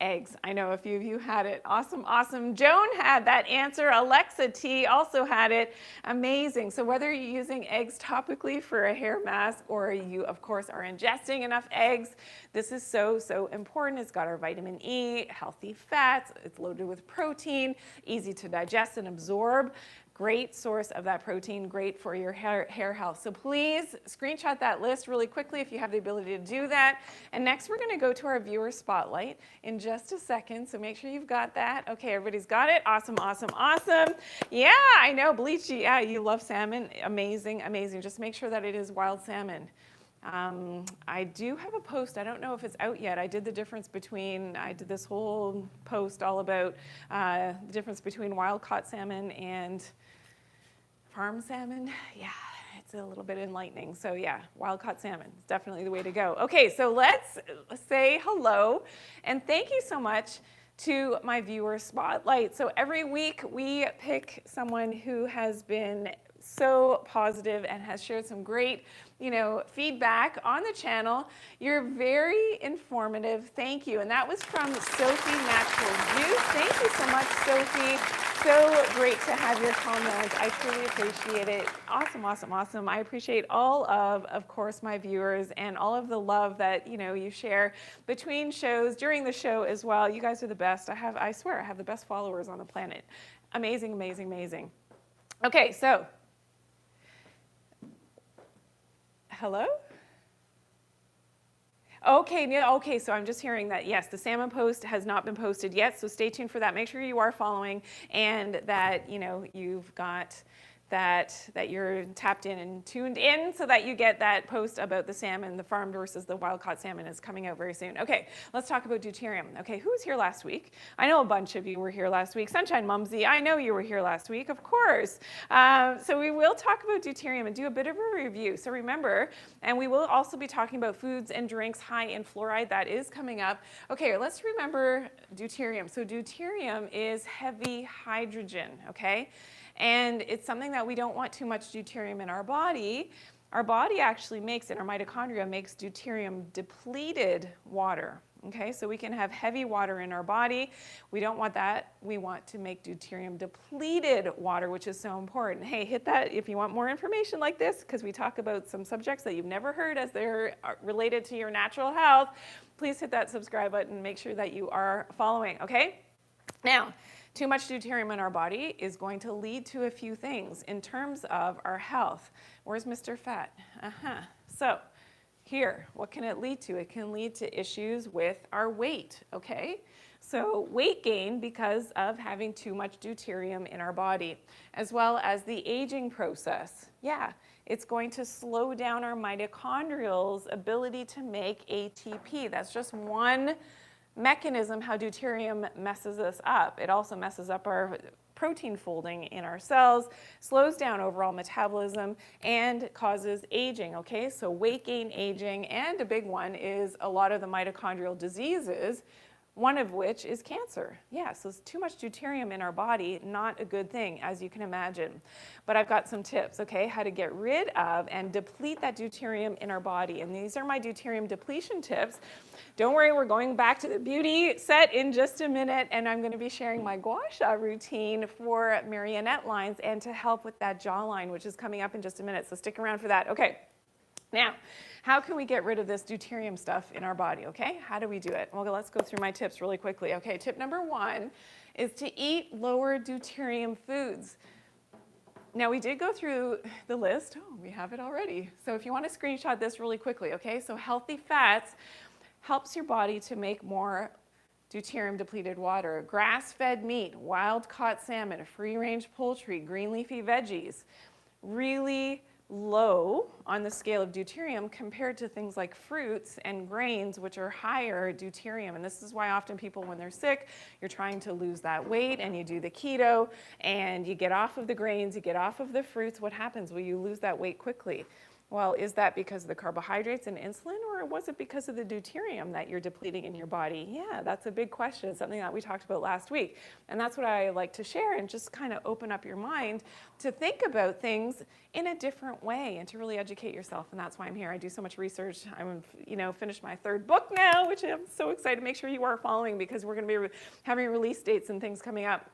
A: eggs. I know a few of you had it. Awesome, awesome. Joan had that answer. Alexa T also had it. Amazing. So whether you're using eggs topically for a hair mask or you, of course, are ingesting enough eggs, this is so, so important. It's got our vitamin E, healthy fats. It's loaded with protein, easy to digest and absorb. Great source of that protein, great for your hair health. So please screenshot that list really quickly if you have the ability to do that. And next we're going to go to our viewer spotlight in just a second. So make sure you've got that. Okay, everybody's got it. Awesome, awesome, awesome. Yeah, I know, Bleachy. Yeah, you love salmon. Amazing, amazing. Just make sure that it is wild salmon. I do have a post. I don't know if it's out yet. I did this whole post all about the difference between wild caught salmon and farm salmon. Yeah, it's a little bit enlightening. So yeah, wild caught salmon is definitely the way to go. Okay, so let's say hello and thank you so much to my viewer spotlight. So every week we pick someone who has been so positive and has shared some great, feedback on the channel. You're very informative. Thank you. And that was from Sophie Natural Juice. Thank you so much, Sophie. So great to have your comments. I truly appreciate it. Awesome, awesome, awesome. I appreciate all of course, my viewers and all of the love that, you share between shows, during the show as well. You guys are the best. I swear, I have the best followers on the planet. Amazing, amazing, amazing. Okay, so hello? Okay, so I'm just hearing that, yes, the salmon post has not been posted yet, so stay tuned for that. Make sure you are following and that, you've got that you're tapped in and tuned in so that you get that post about the salmon, the farmed versus the wild-caught salmon is coming out very soon. Okay, let's talk about deuterium. Okay, who was here last week? I know a bunch of you were here last week. Sunshine Mumsy, I know you were here last week, of course. So we will talk about deuterium and do a bit of a review. So remember, and we will also be talking about foods and drinks high in fluoride. That is coming up. Okay, let's remember deuterium. So deuterium is heavy hydrogen, okay? And it's something that we don't want too much deuterium in our body. Our body actually makes it, our mitochondria makes deuterium depleted water. Okay, so we can have heavy water in our body. We don't want that. We want to make deuterium depleted water, which is so important. Hey, hit that if you want more information like this, because we talk about some subjects that you've never heard as they're related to your natural health. Please hit that subscribe button and make sure that you are following, okay? Now, too much deuterium in our body is going to lead to a few things in terms of our health. Where's Mr. Fat? So here, what can it lead to? It can lead to issues with our weight, okay? So weight gain because of having too much deuterium in our body, as well as the aging process. Yeah, it's going to slow down our mitochondrial's ability to make ATP. That's just one mechanism how deuterium messes us up. It also messes up our protein folding in our cells, slows down overall metabolism, and causes aging, okay? So weight gain, aging, and a big one is a lot of the mitochondrial diseases one of which is cancer. Yeah, so it's too much deuterium in our body, not a good thing, as you can imagine. But I've got some tips, okay, how to get rid of and deplete that deuterium in our body. And these are my deuterium depletion tips. Don't worry, we're going back to the beauty set in just a minute, and I'm going to be sharing my Guasha routine for marionette lines and to help with that jawline, which is coming up in just a minute, so stick around for that. Okay, now, how can we get rid of this deuterium stuff in our body, okay? How do we do it? Well, let's go through my tips really quickly. Okay, tip number 1 is to eat lower deuterium foods. Now, we did go through the list. Oh, we have it already. So if you want to screenshot this really quickly, okay? So healthy fats helps your body to make more deuterium depleted water. Grass-fed meat, wild-caught salmon, free-range poultry, green leafy veggies. Really low on the scale of deuterium compared to things like fruits and grains, which are higher deuterium. And this is why often people, when they're sick, you're trying to lose that weight and you do the keto and you get off of the grains, you get off of the fruits. What happens? Well, you lose that weight quickly. Well, is that because of the carbohydrates and insulin, or was it because of the deuterium that you're depleting in your body? Yeah, that's a big question, something that we talked about last week. And that's what I like to share and just kind of open up your mind to think about things in a different way and to really educate yourself. And that's why I'm here. I do so much research. I'm, finished my 3rd book now, which I'm so excited to make sure you are following, because we're going to be having release dates and things coming up,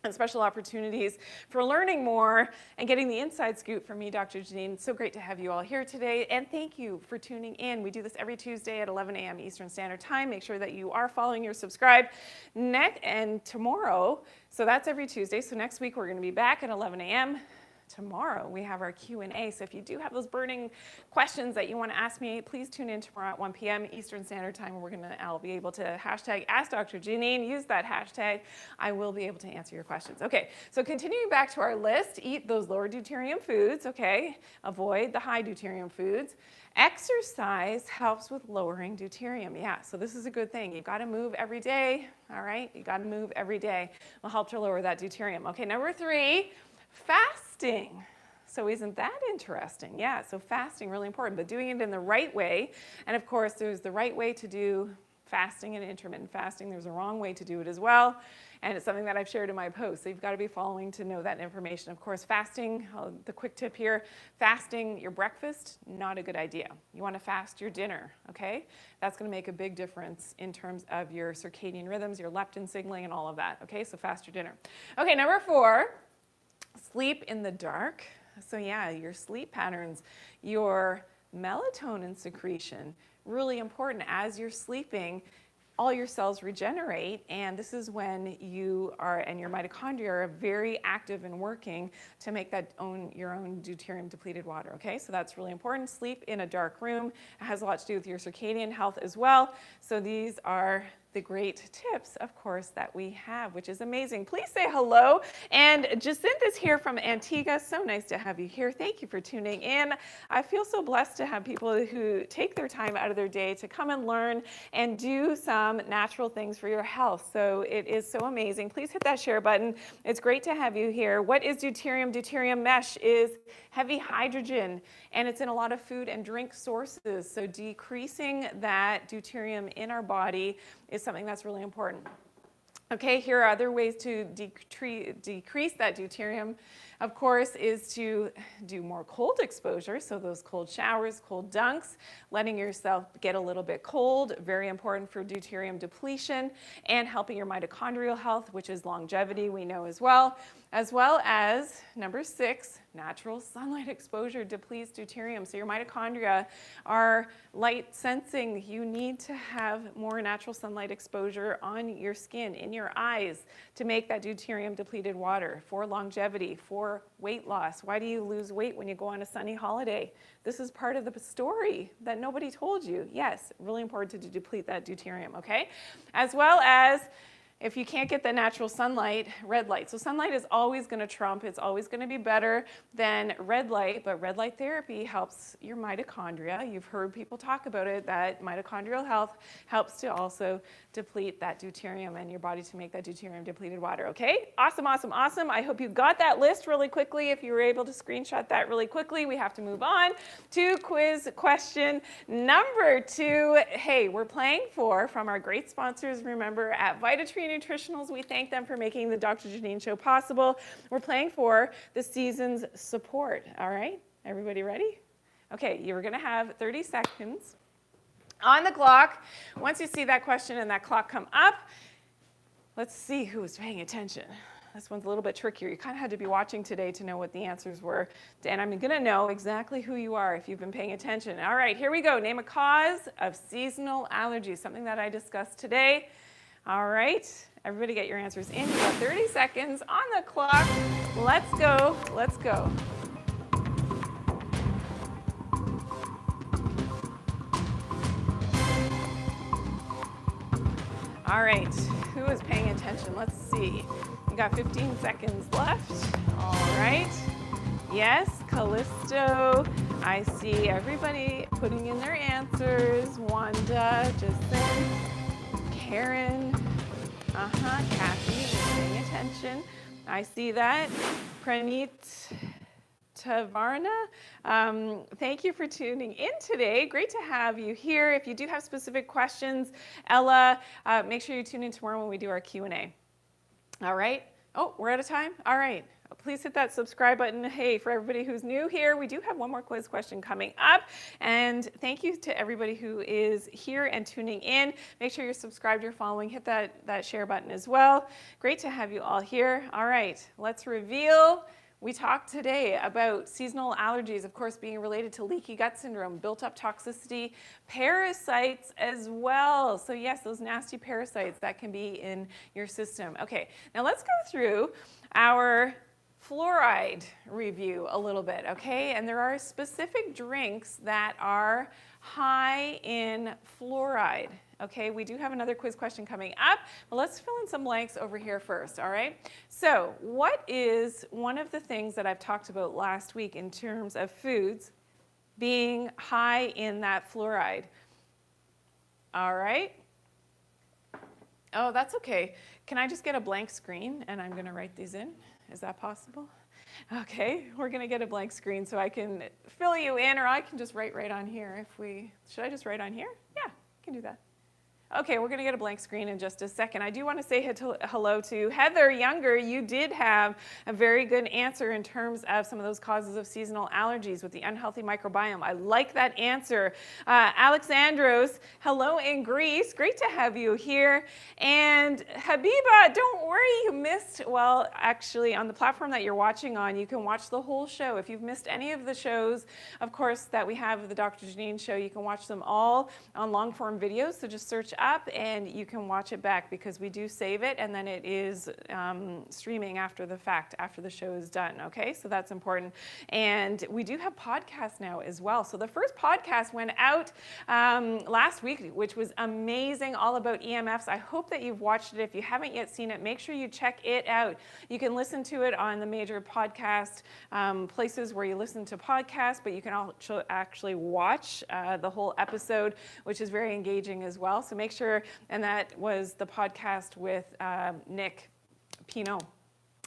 A: and special opportunities for learning more and getting the inside scoop from me, Dr. Janine. It's so great to have you all here today, and thank you for tuning in. We do this every Tuesday at 11 a.m. Eastern Standard Time. Make sure that you are following or subscribed. And tomorrow, so that's every Tuesday, so next week we're going to be back at 11 a.m. Tomorrow we have our Q&A, so if you do have those burning questions that you want to ask me, please tune in tomorrow at 1 p.m. Eastern Standard Time, where I'll be able to hashtag Ask Dr. Janine. Use that hashtag. I will be able to answer your questions. Okay, so continuing back to our list, eat those lower deuterium foods, okay? Avoid the high deuterium foods. Exercise helps with lowering deuterium. Yeah, so this is a good thing. You've got to move every day, all right? You got to move every day. Will help to lower that deuterium. Okay, number 3, fasting. So isn't that interesting? Yeah, so fasting, really important, but doing it in the right way. And of course, there's the right way to do fasting and intermittent fasting. There's a wrong way to do it as well. And it's something that I've shared in my post. So you've got to be following to know that information. Of course, fasting, the quick tip here, fasting your breakfast, not a good idea. You want to fast your dinner, okay? That's going to make a big difference in terms of your circadian rhythms, your leptin signaling, and all of that, okay? So fast your dinner. Okay, number 4. Sleep in the dark. So yeah, your sleep patterns, your melatonin secretion, really important. As you're sleeping, all your cells regenerate, and this is when you are, and your mitochondria are very active and working to make that your own deuterium depleted water, okay? So that's really important. Sleep in a dark room. It has a lot to do with your circadian health as well. So these are the great tips, of course, that we have, which is amazing. Please say hello. And Jacinta's here from Antigua. So nice to have you here. Thank you for tuning in. I feel so blessed to have people who take their time out of their day to come and learn and do some natural things for your health. So it is so amazing. Please hit that share button. It's great to have you here. What is deuterium? Deuterium mesh is heavy hydrogen, and it's in a lot of food and drink sources. So decreasing that deuterium in our body is something that's really important. Okay, here are other ways to decrease that deuterium, of course, is to do more cold exposure. So those cold showers, cold dunks, letting yourself get a little bit cold, very important for deuterium depletion and helping your mitochondrial health, which is longevity, we know as well as number 6, natural sunlight exposure depletes deuterium. So your mitochondria are light sensing. You need to have more natural sunlight exposure on your skin, in your eyes, to make that deuterium depleted water for longevity, for weight loss. Why do you lose weight when you go on a sunny holiday? This is part of the story that nobody told you. Yes, really important to deplete that deuterium, okay? As well as if you can't get the natural sunlight, red light. So sunlight is always going to trump. It's always going to be better than red light, but red light therapy helps your mitochondria. You've heard people talk about it, that mitochondrial health helps to also deplete that deuterium and your body to make that deuterium depleted water, okay? Awesome, awesome, awesome. I hope you got that list really quickly. If you were able to screenshot that really quickly, we have to move on to quiz question number 2. Hey, we're playing for, from our great sponsors, remember, at Vitatree Nutritionals, we thank them for making the Dr. Janine Show possible. We're playing for the season's support, all right? Everybody ready? Okay, you're gonna have 30 seconds on the clock. Once you see that question and that clock come up, let's see who is paying attention. This one's a little bit trickier. You kind of had to be watching today to know what the answers were. And I'm going to know exactly who you are if you've been paying attention. All right, here we go. Name a cause of seasonal allergies, something that I discussed today. All right, everybody get your answers in. You've got 30 seconds on the clock. Let's go. Let's go. All right, who is paying attention? Let's see. We got 15 seconds left. All right. Yes, Callisto. I see everybody putting in their answers. Wanda, Jason, Karen. Kathy is paying attention. I see that. Praneet Tavarna, thank you for tuning in today. Great to have you here. If you do have specific questions, Ella, make sure you tune in tomorrow when we do our Q&A. All right. Oh, we're out of time? All right. Please hit that subscribe button. Hey, for everybody who's new here, we do have one more quiz question coming up. And thank you to everybody who is here and tuning in. Make sure you're subscribed, you're following. Hit that share button as well. Great to have you all here. All right, let's reveal. We talked today about seasonal allergies, of course, being related to leaky gut syndrome, built-up toxicity, parasites as well. So yes, those nasty parasites that can be in your system. Okay, now let's go through our fluoride review a little bit, okay? And there are specific drinks that are high in fluoride. Okay, we do have another quiz question coming up, but let's fill in some blanks over here first, all right? So what is one of the things that I've talked about last week in terms of foods being high in that fluoride? All right. Oh, that's okay. Can I just get a blank screen and I'm gonna write these in? Is that possible? Okay, we're gonna get a blank screen so I can fill you in, or I can just write right on here should I just write on here? Yeah, I can do that. Okay, we're going to get a blank screen in just a second. I do want to say hello to Heather Younger. You did have a very good answer in terms of some of those causes of seasonal allergies with the unhealthy microbiome. I like that answer. Alexandros, hello in Greece. Great to have you here. And Habiba, don't worry, you missed, well, actually, on the platform that you're watching on, you can watch the whole show. If you've missed any of the shows, of course, that we have the Dr. Janine Show, you can watch them all on long-form videos. So just search up and you can watch it back because we do save it and then it is streaming after the fact, after the show is done, okay? So that's important. And we do have podcasts now as well. So the first podcast went out last week, which was amazing, all about EMFs. I hope that you've watched it. If you haven't yet seen it, make sure you check it out. You can listen to it on the major podcast places where you listen to podcasts, but you can also actually watch the whole episode, which is very engaging as well. So make sure, and that was the podcast with Nick Pinot,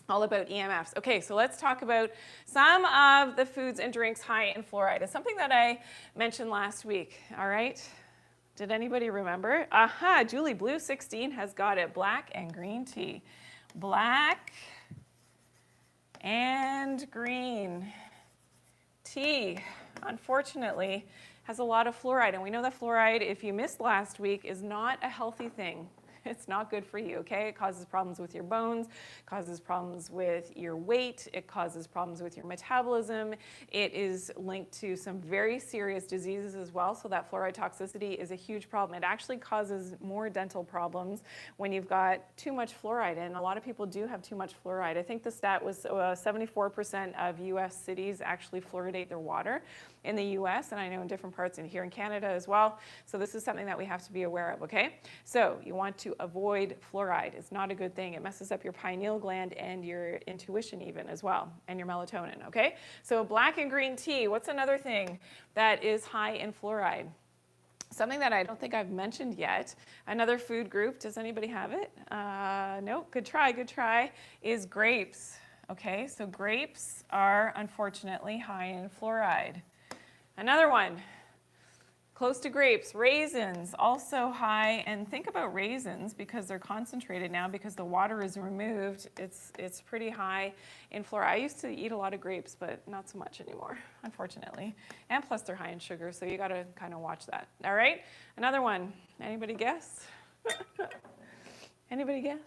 A: all about EMFs. Okay, so let's talk about some of the foods and drinks high in fluoride. It's something that I mentioned last week, all right? Did anybody remember? Aha, Julie Blue 16 has got it. Black and green tea. Black and green tea, unfortunately, has a lot of fluoride. And we know that fluoride, if you missed last week, is not a healthy thing. It's not good for you, okay? It causes problems with your bones, causes problems with your weight, it causes problems with your metabolism. It is linked to some very serious diseases as well, so that fluoride toxicity is a huge problem. It actually causes more dental problems when you've got too much fluoride, and a lot of people do have too much fluoride. I think the stat was 74% of US cities actually fluoridate their water. in the US, and I know in different parts in here in Canada as well. So this is something that we have to be aware of, okay? So you want to avoid fluoride. It's not a good thing. It messes up your pineal gland and your intuition even as well, and your melatonin, okay? So black and green tea, what's another thing that is high in fluoride? Something that I don't think I've mentioned yet, another food group, does anybody have it? No, good try, is grapes. Okay, so grapes are unfortunately high in fluoride. Another one, close to grapes, raisins, also high, and think about raisins because they're concentrated now because the water is removed. It's pretty high in fluoride. I used to eat a lot of grapes, but not so much anymore, unfortunately. And plus they're high in sugar, so you gotta kind of watch that. All right, another one, anybody guess? Anybody guess?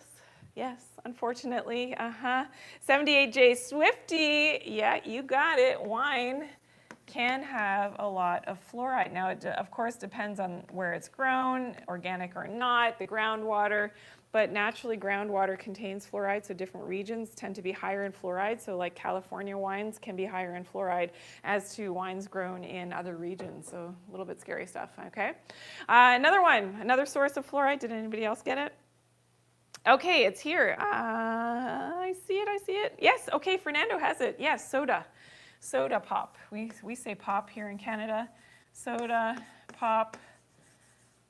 A: Yes, unfortunately, 78J Swifty, yeah, you got it, wine can have a lot of fluoride. Now, it of course depends on where it's grown, organic or not, the groundwater, but naturally groundwater contains fluoride, so different regions tend to be higher in fluoride. So like California wines can be higher in fluoride as to wines grown in other regions. So a little bit scary stuff, okay? Another one, another source of fluoride. Did anybody else get it? Okay, it's here. I see it. Yes, okay, Fernando has it. Yes, soda. Soda pop. We say pop here in Canada. Soda pop.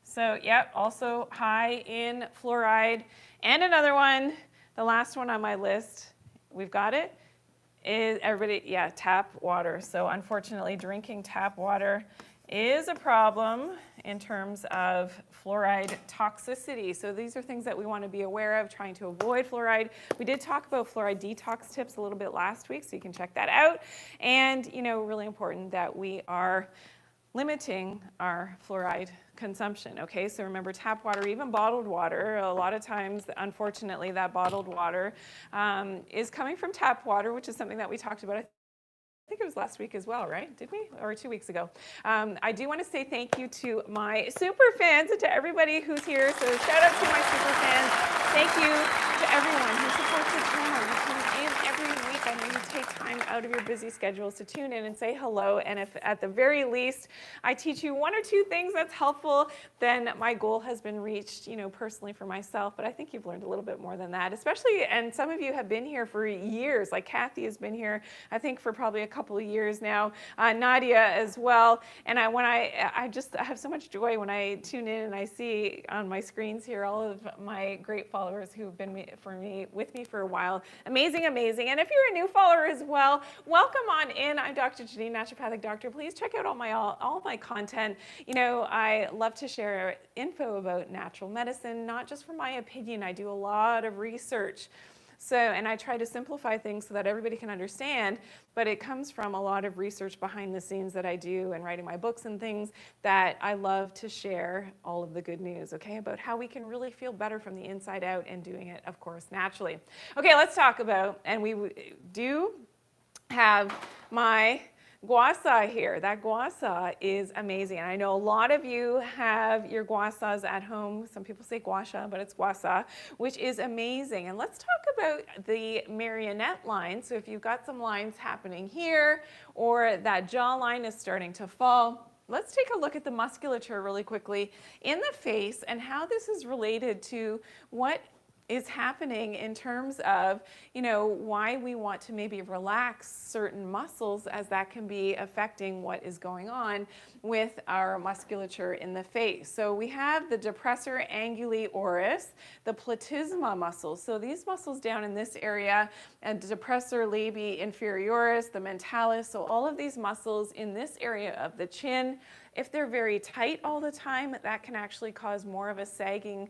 A: So, yep, also high in fluoride. And another one, the last one on my list, we've got it, is everybody, yeah, tap water. So unfortunately, drinking tap water is a problem in terms of fluoride toxicity. So these are things that we want to be aware of, trying to avoid fluoride. We did talk about fluoride detox tips a little bit last week, so you can check that out. And, you know, really important that we are limiting our fluoride consumption, okay? So remember, tap water, even bottled water, a lot of times, unfortunately, that bottled water is coming from tap water, which is something that we talked about, I think it was last week as well, right? Did we? Or 2 weeks ago. I do want to say thank you to my super fans and to everybody who's here. So shout out to my super fans. Thank you to everyone who supports the channel. You tune in every week. I know you take time out of your busy schedules to tune in and say hello. And if at the very least I teach you 1 or 2 things that's helpful, then my goal has been reached, you know, personally for myself. But I think you've learned a little bit more than that, especially, and some of you have been here for years. Like Kathy has been here, I think, for probably a couple of years now. Nadia as well. And I just have so much joy when I tune in and I see on my screens here all of my great followers who've been with me for a while. Amazing, amazing. And if you're a new follower as well, welcome on in. I'm Dr. Janine, naturopathic doctor. Please check out all my content. You know, I love to share info about natural medicine, not just from my opinion. I do a lot of research. So, and I try to simplify things so that everybody can understand, but it comes from a lot of research behind the scenes that I do and writing my books and things that I love to share all of the good news, okay, about how we can really feel better from the inside out and doing it, of course, naturally. Okay, let's talk about, and we do have my Guasha here. That Guasha is amazing. And I know a lot of you have your Guashas at home. Some people say Guasha, but it's Guasha, which is amazing. And let's talk about the marionette line. So if you've got some lines happening here, or that jawline is starting to fall, let's take a look at the musculature really quickly in the face and how this is related to what is happening in terms of, you know, why we want to maybe relax certain muscles, as that can be affecting what is going on with our musculature in the face. So we have the depressor anguli oris, the platysma muscles. So these muscles down in this area, and depressor labii inferioris, the mentalis. So all of these muscles in this area of the chin, if they're very tight all the time, that can actually cause more of a sagging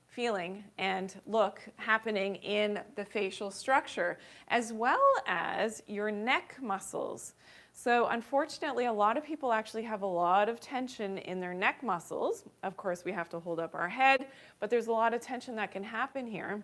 A: feeling and look happening in the facial structure, as well as your neck muscles. So unfortunately, a lot of people actually have a lot of tension in their neck muscles. Of course, we have to hold up our head, but there's a lot of tension that can happen here,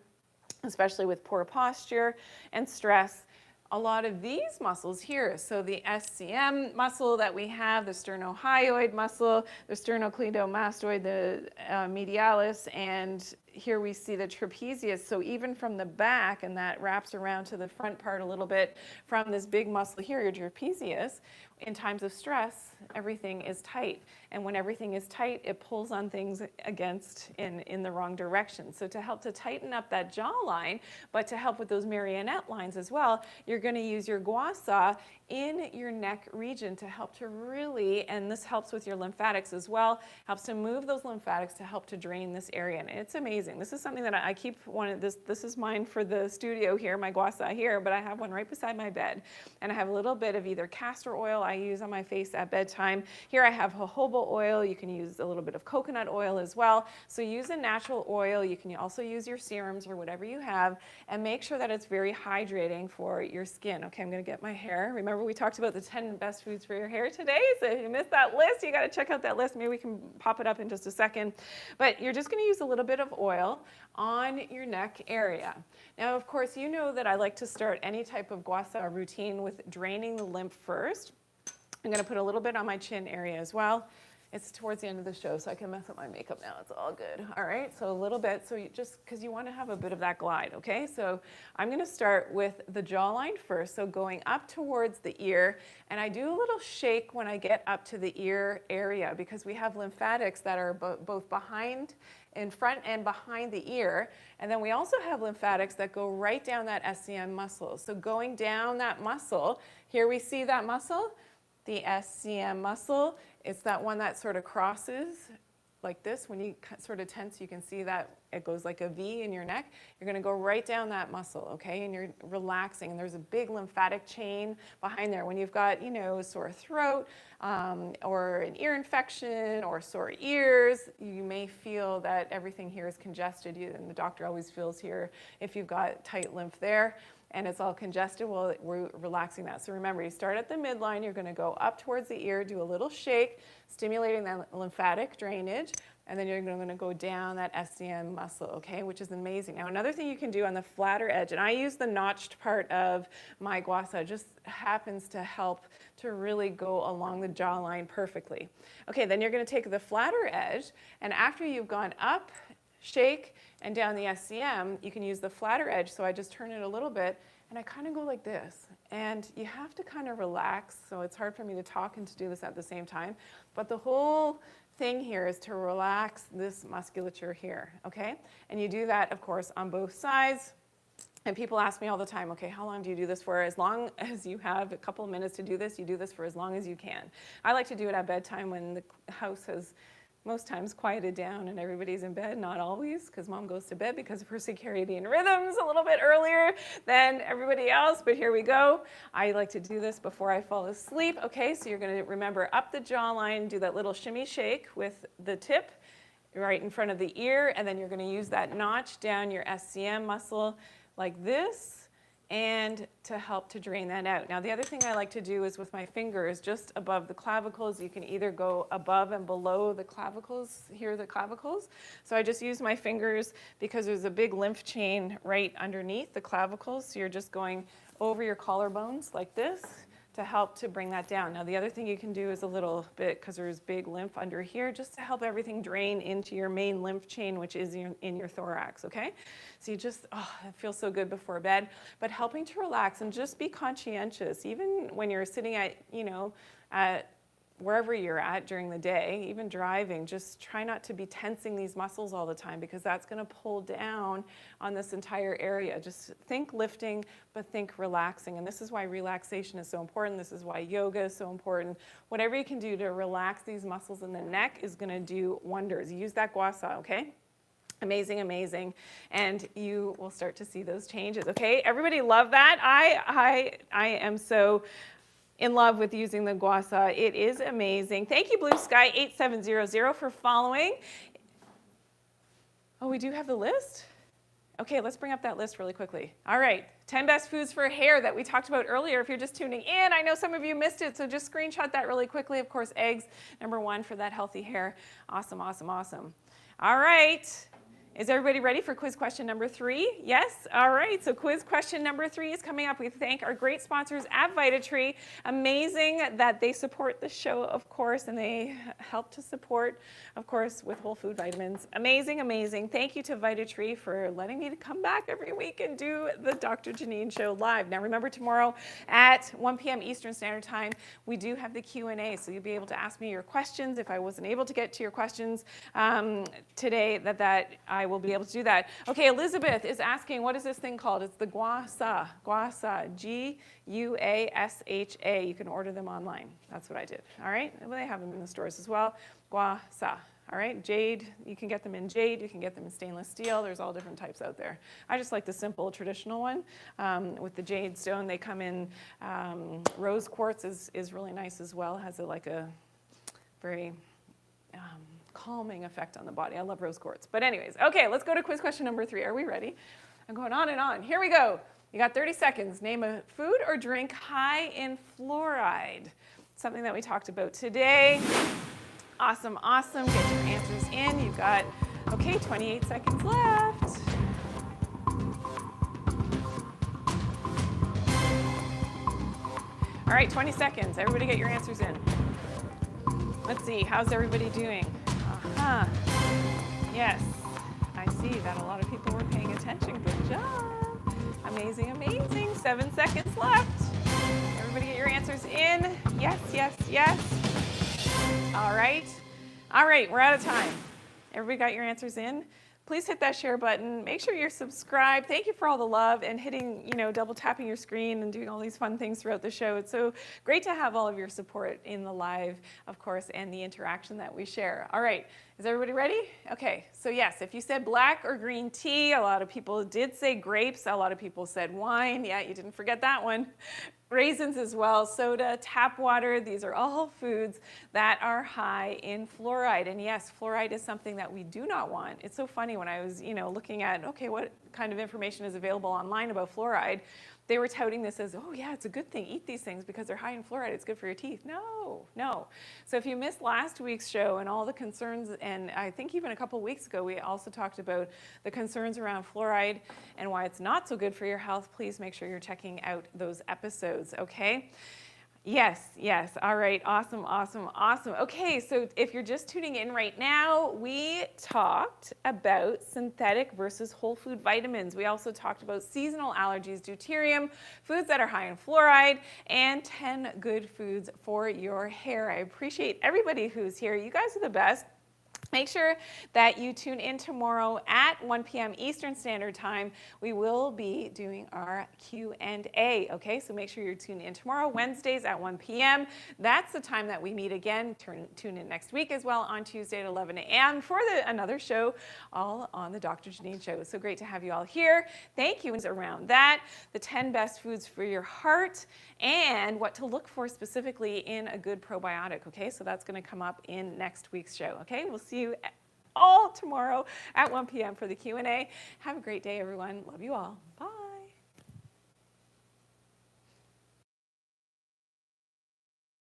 A: especially with poor posture and stress. A lot of these muscles here, so the SCM muscle that we have, the sternohyoid muscle, the sternocleidomastoid, the medialis, and here we see the trapezius, so even from the back, and that wraps around to the front part a little bit from this big muscle here, your trapezius, in times of stress, everything is tight. And when everything is tight, it pulls on things against in the wrong direction. So to help to tighten up that jawline, but to help with those marionette lines as well, you're going to use your guasha in your neck region to help to really, and this helps with your lymphatics as well, helps to move those lymphatics to help to drain this area. And it's amazing. This is something that I keep this is mine for the studio here, my guasha here, but I have one right beside my bed. And I have a little bit of either castor oil I use on my face at bedtime. Here I have jojoba oil. You can use a little bit of coconut oil as well. So use a natural oil. You can also use your serums or whatever you have, and make sure that it's very hydrating for your skin. Okay, I'm going to get my hair. Remember we talked about the 10 best foods for your hair today? So if you missed that list, you got to check out that list. Maybe we can pop it up in just a second. But you're just going to use a little bit of oil on your neck area. Now, of course, you know that I like to start any type of guasha routine with draining the lymph first. I'm going to put a little bit on my chin area as well. It's towards the end of the show, so I can mess up my makeup now. It's all good. All right, so a little bit. So you just, because you want to have a bit of that glide, okay? So I'm going to start with the jawline first, so going up towards the ear. And I do a little shake when I get up to the ear area, because we have lymphatics that are both behind, in front and behind the ear. And then we also have lymphatics that go right down that SCM muscle. So going down that muscle, here we see that muscle, the SCM muscle. It's that one that sort of crosses like this. When you sort of tense, you can see that it goes like a V in your neck. You're going to go right down that muscle, okay? And you're relaxing. And there's a big lymphatic chain behind there. When you've got, you know, a sore throat or an ear infection or sore ears, you may feel that everything here is congested. And the doctor always feels here if you've got tight lymph there and it's all congested, well, we're relaxing that. So remember, you start at the midline, you're going to go up towards the ear, do a little shake, stimulating that lymphatic drainage, and then you're going to go down that SCM muscle, okay, which is amazing. Now, another thing you can do on the flatter edge, and I use the notched part of my guasha, just happens to help to really go along the jawline perfectly. Okay, then you're going to take the flatter edge, and after you've gone up, shake, and down the SCM, you can use the flatter edge. So I just turn it a little bit, and I kind of go like this. And you have to kind of relax. So it's hard for me to talk and to do this at the same time. But the whole thing here is to relax this musculature here, okay? And you do that, of course, on both sides. And people ask me all the time, okay, how long do you do this for? As long as you have a couple of minutes to do this, you do this for as long as you can. I like to do it at bedtime when the house has most times quieted down and everybody's in bed, not always, because mom goes to bed because of her circadian rhythms a little bit earlier than everybody else, but here we go. I like to do this before I fall asleep. Okay, so you're going to remember up the jawline, do that little shimmy shake with the tip right in front of the ear, and then you're going to use that notch down your SCM muscle like this, and to help to drain that out. Now, the other thing I like to do is with my fingers just above the clavicles. You can either go above and below the clavicles, here are the clavicles. So I just use my fingers because there's a big lymph chain right underneath the clavicles. So you're just going over your collarbones like this to help to bring that down. Now, the other thing you can do is a little bit, because there's big lymph under here, just to help everything drain into your main lymph chain, which is in your thorax, okay? So you just, oh, it feels so good before bed. But helping to relax and just be conscientious, even when you're sitting at, you know, at wherever you're at during the day, even driving, just try not to be tensing these muscles all the time, because that's going to pull down on this entire area. Just think lifting, but think relaxing. And this is why relaxation is so important. This is why yoga is so important. Whatever you can do to relax these muscles in the neck is going to do wonders. Use that guasha, okay? Amazing, amazing. And you will start to see those changes, okay? Everybody love that? I am so in love with using the guasha. It is amazing. Thank you, Blue Sky 8700 for following. Oh, we do have the list? Okay, let's bring up that list really quickly. All right, 10 best foods for hair that we talked about earlier. If you're just tuning in, I know some of you missed it, so just screenshot that really quickly. Of course, eggs, #1 for that healthy hair. Awesome, awesome, awesome. All right. Is everybody ready for quiz question number 3? Yes? All right, so quiz question number 3 is coming up. We thank our great sponsors at VitaTree. Amazing that they support the show, of course, and they help to support, of course, with whole food vitamins. Amazing, amazing. Thank you to VitaTree for letting me come back every week and do the Dr. Janine Show live. Now remember, tomorrow at 1 p.m. Eastern Standard Time, we do have the Q&A, so you'll be able to ask me your questions. If I wasn't able to get to your questions today, I will be able to do that. Okay, Elizabeth is asking, what is this thing called? It's the Guasha, Guasha. You can order them online. That's what I did. All right, well, they have them in the stores as well. Guasha. All right, jade, you can get them in jade, you can get them in stainless steel. There's all different types out there. I just like the simple traditional one with the jade stone. They come in rose quartz is really nice as well. Has like a very calming effect on the body. I love rose quartz. But anyways, okay, let's go to quiz question number 3. Are we ready? I'm going on and on. Here we go. You got 30 seconds. Name a food or drink high in fluoride. Something that we talked about today. Awesome, awesome. Get your answers in. You've got, 28 seconds left. All right, 20 seconds. Everybody get your answers in. Let's see, how's everybody doing? Yes, I see that a lot of people were paying attention. Good job. Amazing, amazing. 7 seconds left. Everybody get your answers in. Yes, yes, yes. All right, we're out of time. Everybody got your answers in? Please hit that share button. Make sure you're subscribed. Thank you for all the love and hitting, double tapping your screen and doing all these fun things throughout the show. It's so great to have all of your support in the live, of course, and the interaction that we share. All right, is everybody ready? Okay, so yes, if you said black or green tea, a lot of people did say grapes. A lot of people said wine. Yeah, you didn't forget that one. Raisins as well, soda, tap water. These are all foods that are high in fluoride. And yes, fluoride is something that we do not want. It's so funny when I was, looking at, what kind of information is available online about fluoride. They were touting this as, oh yeah, it's a good thing. Eat these things because they're high in fluoride. It's good for your teeth. No, no. So if you missed last week's show and all the concerns, and I think even a couple weeks ago, we also talked about the concerns around fluoride and why it's not so good for your health, please make sure you're checking out those episodes, okay? Yes, yes. All right. Awesome, awesome, awesome. Okay, so if you're just tuning in right now, we talked about synthetic versus whole food vitamins. We also talked about seasonal allergies, deuterium, foods that are high in fluoride, and 10 good foods for your hair. I appreciate everybody who's here. You guys are the best. Make sure that you tune in tomorrow at 1 p.m. Eastern Standard Time. We will be doing our Q&A, okay? So make sure you're tuned in tomorrow, Wednesdays at 1 p.m. That's the time that we meet again. Tune in next week as well on Tuesday at 11 a.m. for another show, all on the Dr. Janine Show. So great to have you all here. Thank you. Around that, the 10 best foods for your heart and what to look for specifically in a good probiotic, okay? So that's going to come up in next week's show, okay? We'll see you all tomorrow at 1 p.m. for the Q&A. Have a great day, everyone. Love you all. Bye.